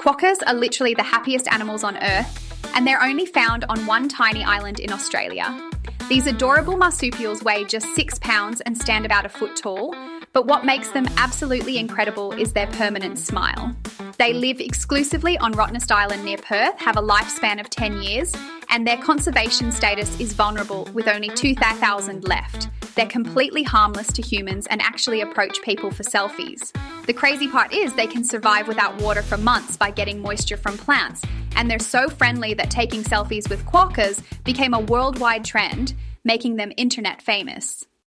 Quokkas are literally the happiest animals on Earth, and they're only found on one tiny island in Australia. These adorable marsupials weigh just 6 pounds and stand about a foot tall, but what makes them absolutely incredible is their permanent smile. They live exclusively on Rottnest Island near Perth, have a lifespan of 10 years, and their conservation status is vulnerable with only 2,000 left. They're completely harmless to humans and actually approach people for selfies. The crazy part is they can survive without water for months by getting moisture from plants, and they're so friendly that taking selfies with quokkas became a worldwide trend, making them internet famous.